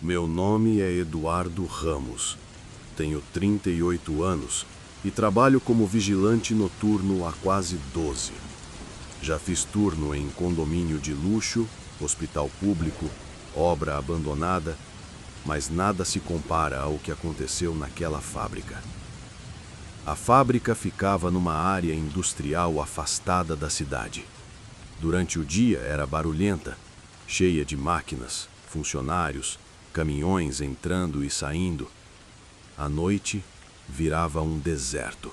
Meu nome é Eduardo Ramos. Tenho 38 anos e trabalho como vigilante noturno há quase 12. Já fiz turno em condomínio de luxo, hospital público, obra abandonada, mas nada se compara ao que aconteceu naquela fábrica. A fábrica ficava numa área industrial afastada da cidade. Durante o dia era barulhenta, cheia de máquinas, funcionários, caminhões entrando e saindo. À noite, virava um deserto.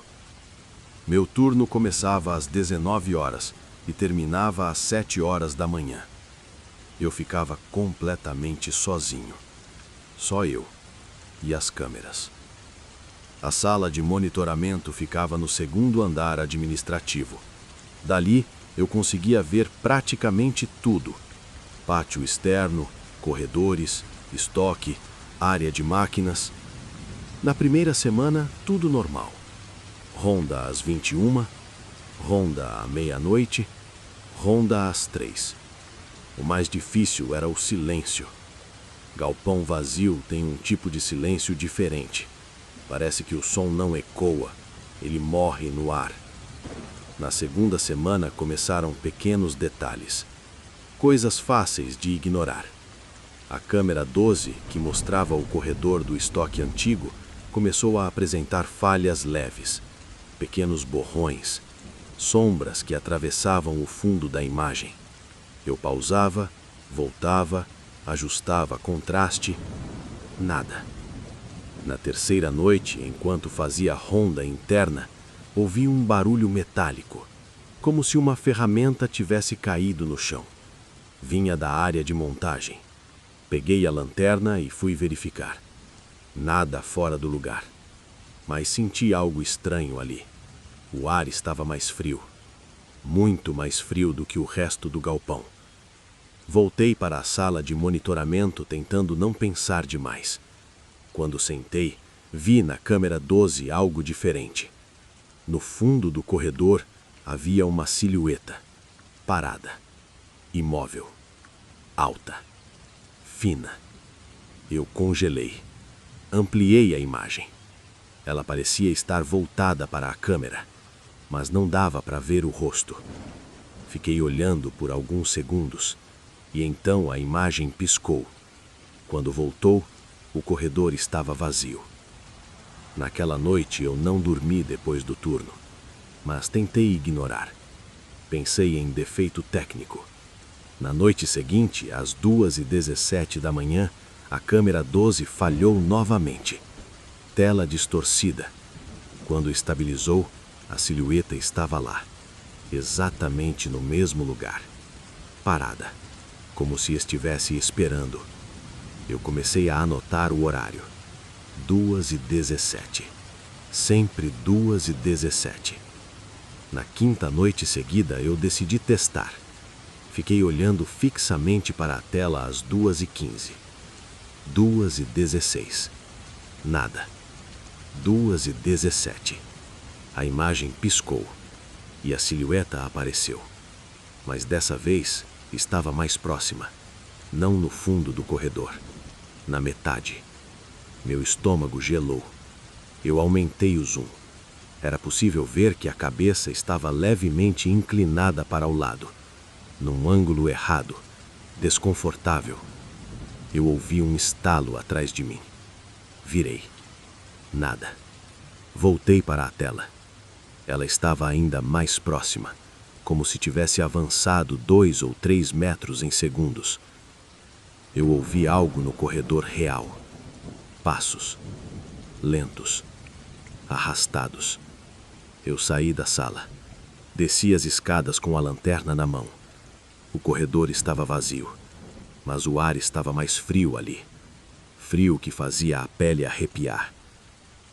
Meu turno começava às 19 horas e terminava às 7 horas da manhã. Eu ficava completamente sozinho. Só eu e as câmeras. A sala de monitoramento ficava no segundo andar administrativo. Dali, eu conseguia ver praticamente tudo: pátio externo, corredores, estoque, área de máquinas. Na primeira semana, tudo normal. Ronda às 21, ronda à meia-noite, ronda às 3. O mais difícil era o silêncio. Galpão vazio tem um tipo de silêncio diferente. Parece que o som não ecoa, ele morre no ar. Na segunda semana começaram pequenos detalhes, coisas fáceis de ignorar. A câmera 12, que mostrava o corredor do estoque antigo, começou a apresentar falhas leves, pequenos borrões, sombras que atravessavam o fundo da imagem. Eu pausava, voltava, ajustava contraste, nada. Na terceira noite, enquanto fazia ronda interna, ouvi um barulho metálico, como se uma ferramenta tivesse caído no chão. Vinha da área de montagem. Peguei a lanterna e fui verificar. Nada fora do lugar. Mas senti algo estranho ali. O ar estava mais frio. Muito mais frio do que o resto do galpão. Voltei para a sala de monitoramento tentando não pensar demais. Quando sentei, vi na câmera 12 algo diferente. No fundo do corredor havia uma silhueta, parada, imóvel, alta, fina. Eu congelei. Ampliei a imagem. Ela parecia estar voltada para a câmera, mas não dava para ver o rosto. Fiquei olhando por alguns segundos e então a imagem piscou. Quando voltou, o corredor estava vazio. Naquela noite eu não dormi depois do turno, mas tentei ignorar. Pensei em defeito técnico. Na noite seguinte, às 2h17 da manhã, a câmera 12 falhou novamente. Tela distorcida. Quando estabilizou, a silhueta estava lá, exatamente no mesmo lugar, parada, como se estivesse esperando. Eu comecei a anotar o horário. 2h17. Sempre 2h17. Na quinta noite seguida, eu decidi testar. Fiquei olhando fixamente para a tela às 2h15. 2h16. Nada. 2h17. A imagem piscou e a silhueta apareceu. Mas dessa vez estava mais próxima. Não no fundo do corredor. Na metade. Meu estômago gelou. Eu aumentei o zoom. Era possível ver que a cabeça estava levemente inclinada para o lado, num ângulo errado, desconfortável. Eu ouvi um estalo atrás de mim. Virei. Nada. Voltei para a tela. Ela estava ainda mais próxima, como se tivesse avançado 2 ou 3 metros em segundos. Eu ouvi algo no corredor real. Passos. Lentos. Arrastados. Eu saí da sala. Desci as escadas com a lanterna na mão. O corredor estava vazio, mas o ar estava mais frio ali. Frio que fazia a pele arrepiar.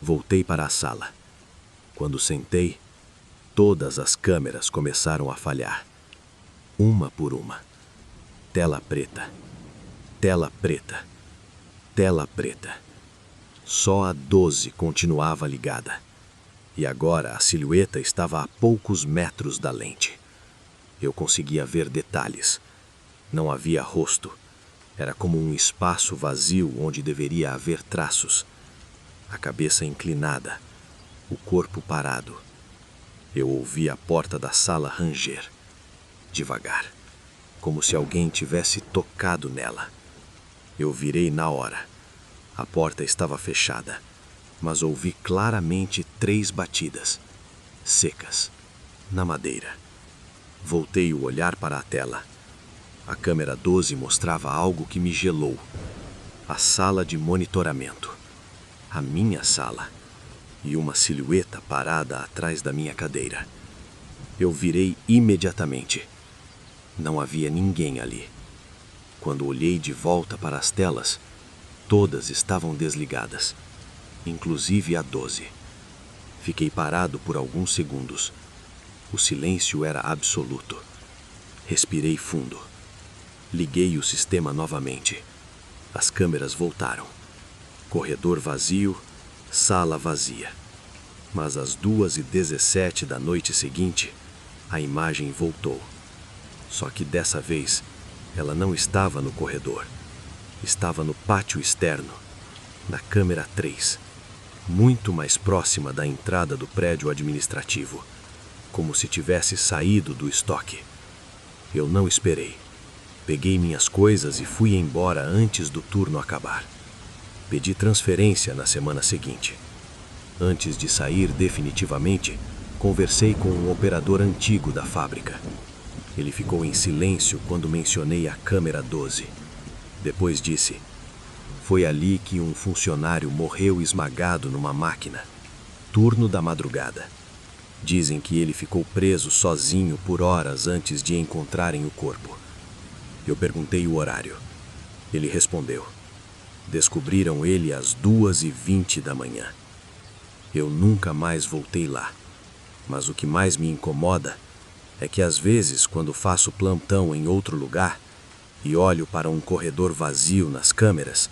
Voltei para a sala. Quando sentei, todas as câmeras começaram a falhar. Uma por uma. Tela preta. Tela preta. Tela preta. Só a 12 continuava ligada. E agora a silhueta estava a poucos metros da lente. Eu conseguia ver detalhes. Não havia rosto. Era como um espaço vazio onde deveria haver traços. A cabeça inclinada, o corpo parado. Eu ouvi a porta da sala ranger, devagar, como se alguém tivesse tocado nela. Eu virei na hora. A porta estava fechada, mas ouvi claramente 3 batidas, secas, na madeira. Voltei o olhar para a tela. A câmera 12 mostrava algo que me gelou. A sala de monitoramento. A minha sala. E uma silhueta parada atrás da minha cadeira. Eu virei imediatamente. Não havia ninguém ali. Quando olhei de volta para as telas, todas estavam desligadas, inclusive a 12. Fiquei parado por alguns segundos. O silêncio era absoluto. Respirei fundo. Liguei o sistema novamente. As câmeras voltaram. Corredor vazio, sala vazia. Mas às 2h17 da noite seguinte, a imagem voltou. Só que dessa vez, ela não estava no corredor. Estava no pátio externo, na câmera 3, muito mais próxima da entrada do prédio administrativo, como se tivesse saído do estoque. Eu não esperei. Peguei minhas coisas e fui embora antes do turno acabar. Pedi transferência na semana seguinte. Antes de sair definitivamente, conversei com um operador antigo da fábrica. Ele ficou em silêncio quando mencionei a câmera 12. Depois disse: "Foi ali que um funcionário morreu esmagado numa máquina. Turno da madrugada. Dizem que ele ficou preso sozinho por horas antes de encontrarem o corpo." Eu perguntei o horário. Ele respondeu: "Descobriram ele às 2h20 da manhã." Eu nunca mais voltei lá. Mas o que mais me incomoda é que às vezes, quando faço plantão em outro lugar e olho para um corredor vazio nas câmeras,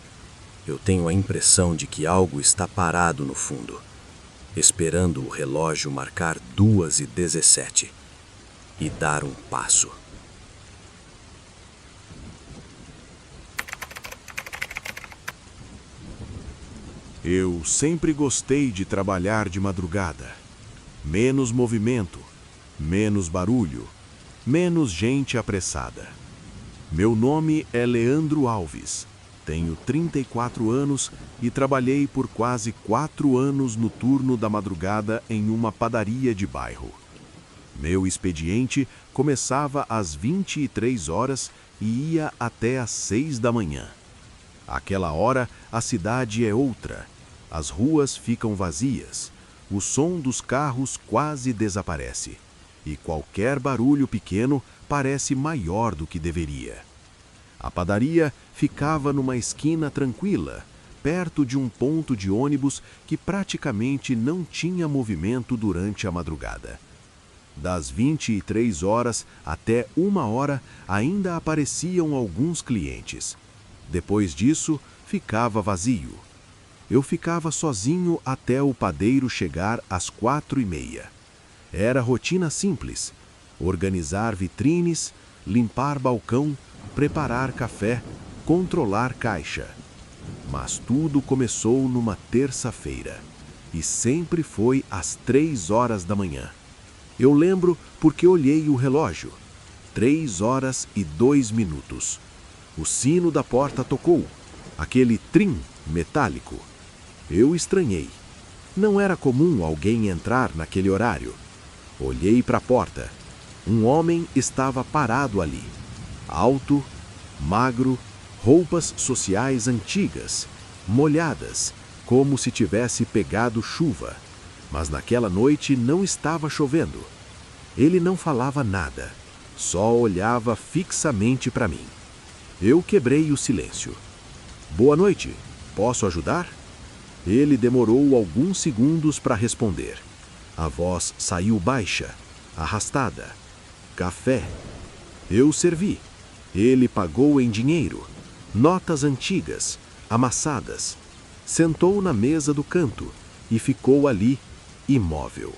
eu tenho a impressão de que algo está parado no fundo, esperando o relógio marcar 2h17 e dar um passo. Eu sempre gostei de trabalhar de madrugada. Menos movimento, menos barulho, menos gente apressada. Meu nome é Leandro Alves. Tenho 34 anos e trabalhei por quase 4 anos no turno da madrugada em uma padaria de bairro. Meu expediente começava às 23 horas e ia até às 6 da manhã. Àquela hora, a cidade é outra. As ruas ficam vazias. O som dos carros quase desaparece. E qualquer barulho pequeno parece maior do que deveria. A padaria ficava numa esquina tranquila, perto de um ponto de ônibus que praticamente não tinha movimento durante a madrugada. Das 23 horas até 1h ainda apareciam alguns clientes. Depois disso, ficava vazio. Eu ficava sozinho até o padeiro chegar às 4h30. Era rotina simples: organizar vitrines, limpar balcão, preparar café, controlar caixa. Mas tudo começou numa terça-feira, e sempre foi às 3 horas da manhã. Eu lembro porque olhei o relógio. 3h02. O sino da porta tocou, aquele trim metálico. Eu estranhei. Não era comum alguém entrar naquele horário. Olhei para a porta. Um homem estava parado ali. Alto, magro, roupas sociais antigas, molhadas, como se tivesse pegado chuva. Mas naquela noite não estava chovendo. Ele não falava nada, só olhava fixamente para mim. Eu quebrei o silêncio. "Boa noite, posso ajudar?" Ele demorou alguns segundos para responder. A voz saiu baixa, arrastada. "Café." Eu servi. Ele pagou em dinheiro, notas antigas, amassadas. Sentou na mesa do canto e ficou ali, imóvel.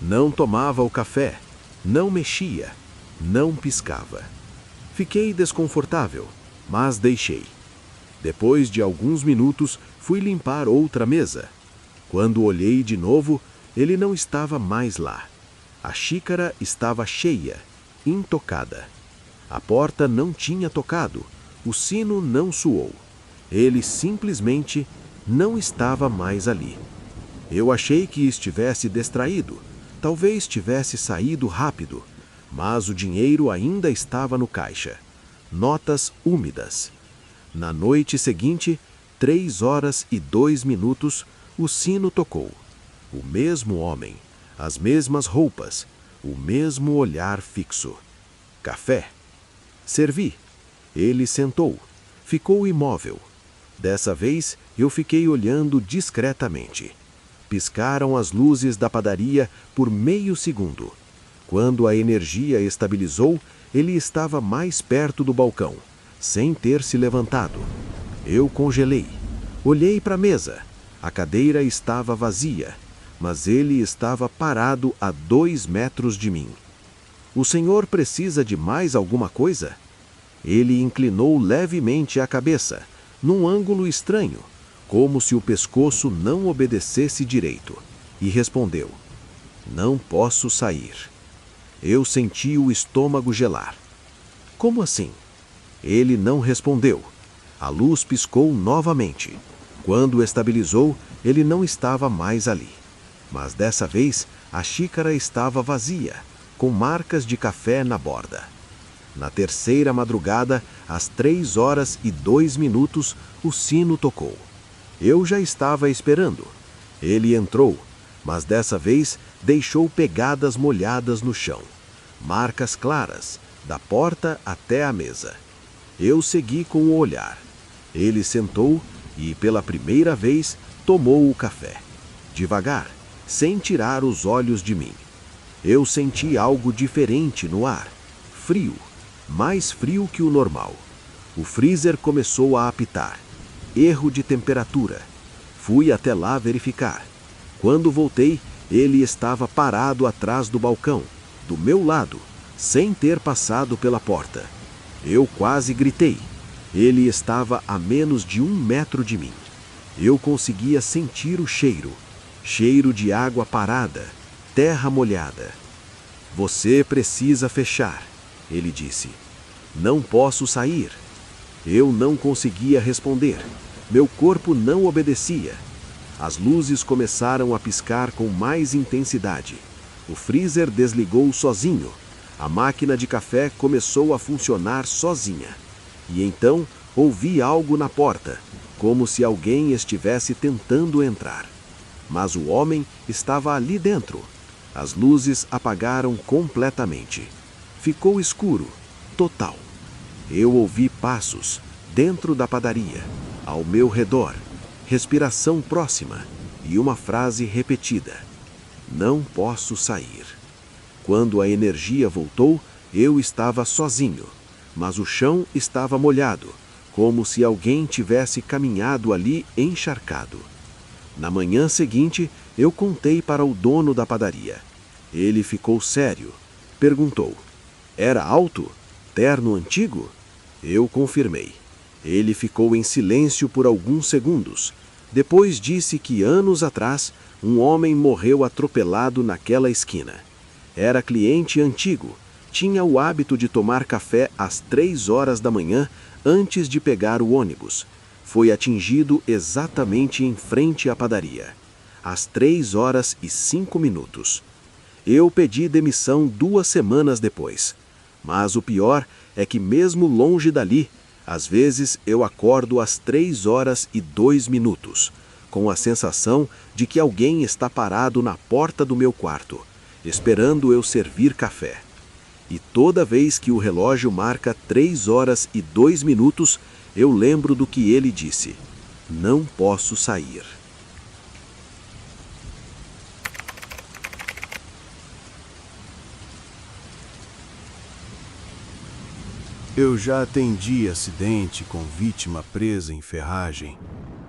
Não tomava o café, não mexia, não piscava. Fiquei desconfortável, mas deixei. Depois de alguns minutos, fui limpar outra mesa. Quando olhei de novo, ele não estava mais lá. A xícara estava cheia, intocada. A porta não tinha tocado, o sino não soou. Ele simplesmente não estava mais ali. Eu achei que estivesse distraído, talvez tivesse saído rápido, mas o dinheiro ainda estava no caixa. Notas úmidas. Na noite seguinte, 3h02, o sino tocou. O mesmo homem, as mesmas roupas, o mesmo olhar fixo. Café. Servi. Ele sentou. Ficou imóvel. Dessa vez, eu fiquei olhando discretamente. Piscaram as luzes da padaria por meio segundo. Quando a energia estabilizou, ele estava mais perto do balcão, sem ter se levantado. Eu congelei. Olhei para a mesa. A cadeira estava vazia, mas ele estava parado a 2 metros de mim. O senhor precisa de mais alguma coisa? Ele inclinou levemente a cabeça, num ângulo estranho, como se o pescoço não obedecesse direito, e respondeu: "Não posso sair." Eu senti o estômago gelar. Como assim? Ele não respondeu. A luz piscou novamente. Quando estabilizou, ele não estava mais ali. Mas dessa vez, a xícara estava vazia, com marcas de café na borda. Na terceira madrugada, às 3h02, o sino tocou. Eu já estava esperando. Ele entrou, mas dessa vez deixou pegadas molhadas no chão. Marcas claras, da porta até a mesa. Eu segui com o olhar. Ele sentou e, pela primeira vez, tomou o café. Devagar, sem tirar os olhos de mim. Eu senti algo diferente no ar. Frio, mais frio que o normal. O freezer começou a apitar. Erro de temperatura. Fui até lá verificar. Quando voltei, ele estava parado atrás do balcão, do meu lado, sem ter passado pela porta. Eu quase gritei. Ele estava a menos de 1 metro de mim. Eu conseguia sentir o cheiro. Cheiro de água parada, terra molhada. "Você precisa fechar", ele disse. "Não posso sair." Eu não conseguia responder. Meu corpo não obedecia. As luzes começaram a piscar com mais intensidade. O freezer desligou sozinho. A máquina de café começou a funcionar sozinha. E então ouvi algo na porta, como se alguém estivesse tentando entrar. Mas o homem estava ali dentro. As luzes apagaram completamente. Ficou escuro, total. Eu ouvi passos dentro da padaria, ao meu redor, respiração próxima e uma frase repetida: "Não posso sair." Quando a energia voltou, eu estava sozinho, mas o chão estava molhado, como se alguém tivesse caminhado ali encharcado. Na manhã seguinte, eu contei para o dono da padaria. Ele ficou sério. Perguntou: "Era alto? Terno antigo?" Eu confirmei. Ele ficou em silêncio por alguns segundos. Depois disse que anos atrás, um homem morreu atropelado naquela esquina. Era cliente antigo. Tinha o hábito de tomar café às 3h da manhã antes de pegar o ônibus. Foi atingido exatamente em frente à padaria, às 3h05. Eu pedi demissão 2 semanas depois. Mas o pior é que mesmo longe dali, às vezes eu acordo às 3h02, com a sensação de que alguém está parado na porta do meu quarto, esperando eu servir café. E toda vez que o relógio marca 3h02, eu lembro do que ele disse: "Não posso sair." Eu já atendi acidente com vítima presa em ferragem.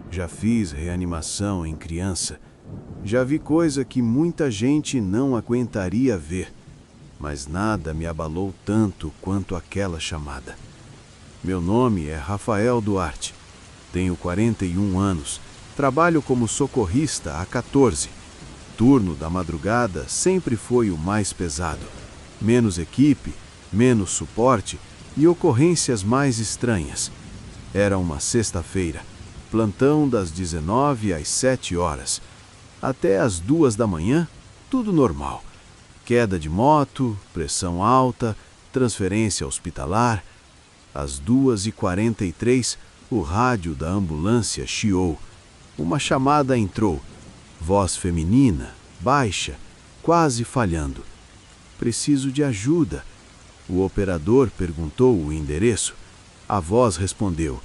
Já fiz reanimação em criança. Já vi coisa que muita gente não aguentaria ver. Mas nada me abalou tanto quanto aquela chamada. Meu nome é Rafael Duarte. Tenho 41 anos. Trabalho como socorrista há 14. Turno da madrugada sempre foi o mais pesado. Menos equipe, menos suporte e ocorrências mais estranhas. Era uma sexta-feira. Plantão das 19 às 7 horas. Até às 2 da manhã, tudo normal. Queda de moto, pressão alta, transferência hospitalar. Às 2h43, o rádio da ambulância chiou. Uma chamada entrou. Voz feminina, baixa, quase falhando. Preciso de ajuda. O operador perguntou o endereço. A voz respondeu: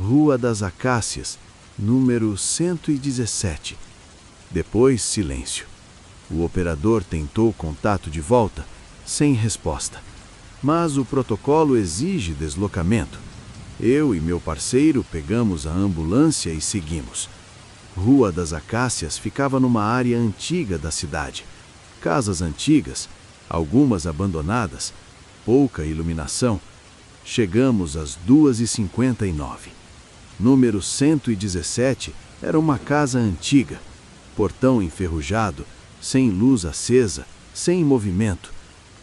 Rua das Acácias, número 117. Depois, silêncio. O operador tentou contato de volta, sem resposta. Mas o protocolo exige deslocamento. Eu e meu parceiro pegamos a ambulância e seguimos. Rua das Acácias ficava numa área antiga da cidade. Casas antigas, algumas abandonadas, pouca iluminação. Chegamos às 2h59. Número 117 era uma casa antiga, portão enferrujado, sem luz acesa, sem movimento.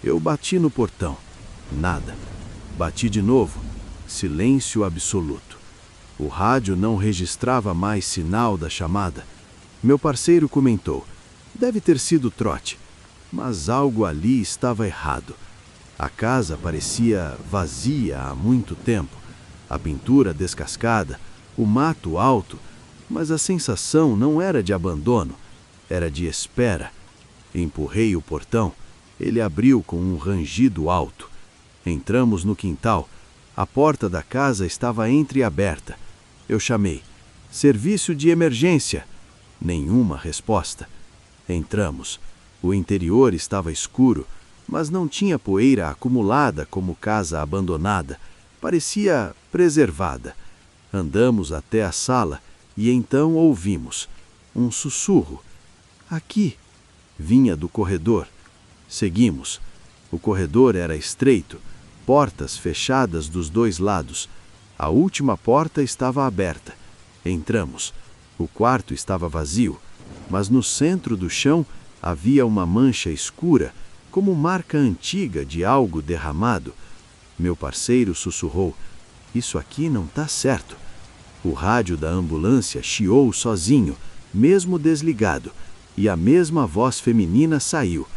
Eu bati no portão. Nada. Bati de novo. Silêncio absoluto. O rádio não registrava mais sinal da chamada. Meu parceiro comentou: deve ter sido trote. Mas algo ali estava errado. A casa parecia vazia há muito tempo. A pintura descascada, o mato alto, mas a sensação não era de abandono, era de espera. Empurrei o portão. Ele abriu com um rangido alto. Entramos no quintal. A porta da casa estava entreaberta. Eu chamei: serviço de emergência. Nenhuma resposta. Entramos. O interior estava escuro, mas não tinha poeira acumulada como casa abandonada. Parecia preservada. Andamos até a sala e então ouvimos um sussurro. Aqui. Vinha do corredor. Seguimos. O corredor era estreito, portas fechadas dos dois lados. A última porta estava aberta. Entramos. O quarto estava vazio, mas no centro do chão havia uma mancha escura, como marca antiga de algo derramado. Meu parceiro sussurrou: isso aqui não está certo. O rádio da ambulância chiou sozinho, mesmo desligado, e a mesma voz feminina saiu: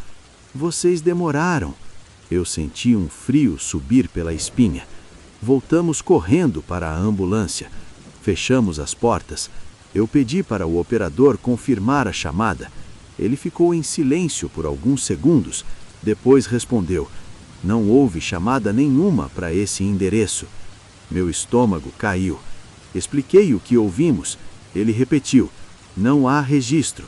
vocês demoraram. Eu senti um frio subir pela espinha. Voltamos correndo para a ambulância. Fechamos as portas. Eu pedi para o operador confirmar a chamada. Ele ficou em silêncio por alguns segundos. Depois respondeu: não houve chamada nenhuma para esse endereço. Meu estômago caiu. Expliquei o que ouvimos. Ele repetiu: não há registro.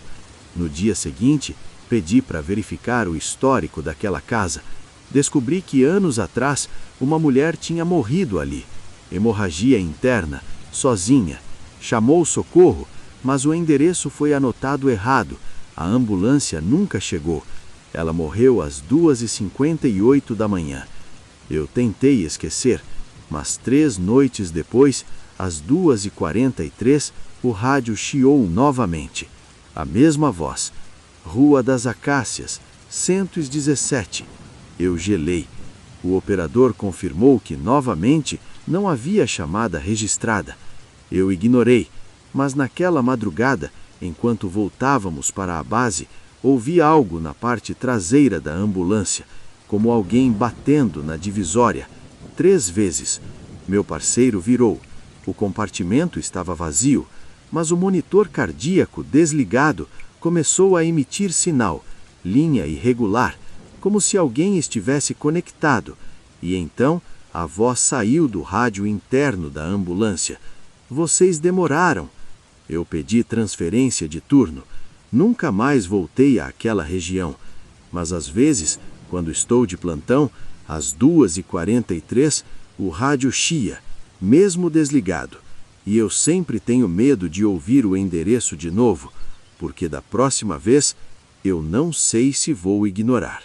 No dia seguinte, pedi para verificar o histórico daquela casa. Descobri que anos atrás uma mulher tinha morrido ali. Hemorragia interna, sozinha. Chamou socorro, mas o endereço foi anotado errado. A ambulância nunca chegou. Ela morreu às 2h58 da manhã. Eu tentei esquecer, mas 3 noites depois, às 2h43, o rádio chiou novamente. A mesma voz. Rua das Acácias, 117. Eu gelei. O operador confirmou que, novamente, não havia chamada registrada. Eu ignorei, mas naquela madrugada, enquanto voltávamos para a base, ouvi algo na parte traseira da ambulância, como alguém batendo na divisória, 3 vezes. Meu parceiro virou. O compartimento estava vazio, mas o monitor cardíaco desligado começou a emitir sinal, linha irregular, como se alguém estivesse conectado, e então a voz saiu do rádio interno da ambulância. Vocês demoraram. Eu pedi transferência de turno. Nunca mais voltei àquela região, mas às vezes, quando estou de plantão, às 2h43, o rádio chia, mesmo desligado, e eu sempre tenho medo de ouvir o endereço de novo, porque da próxima vez eu não sei se vou ignorar.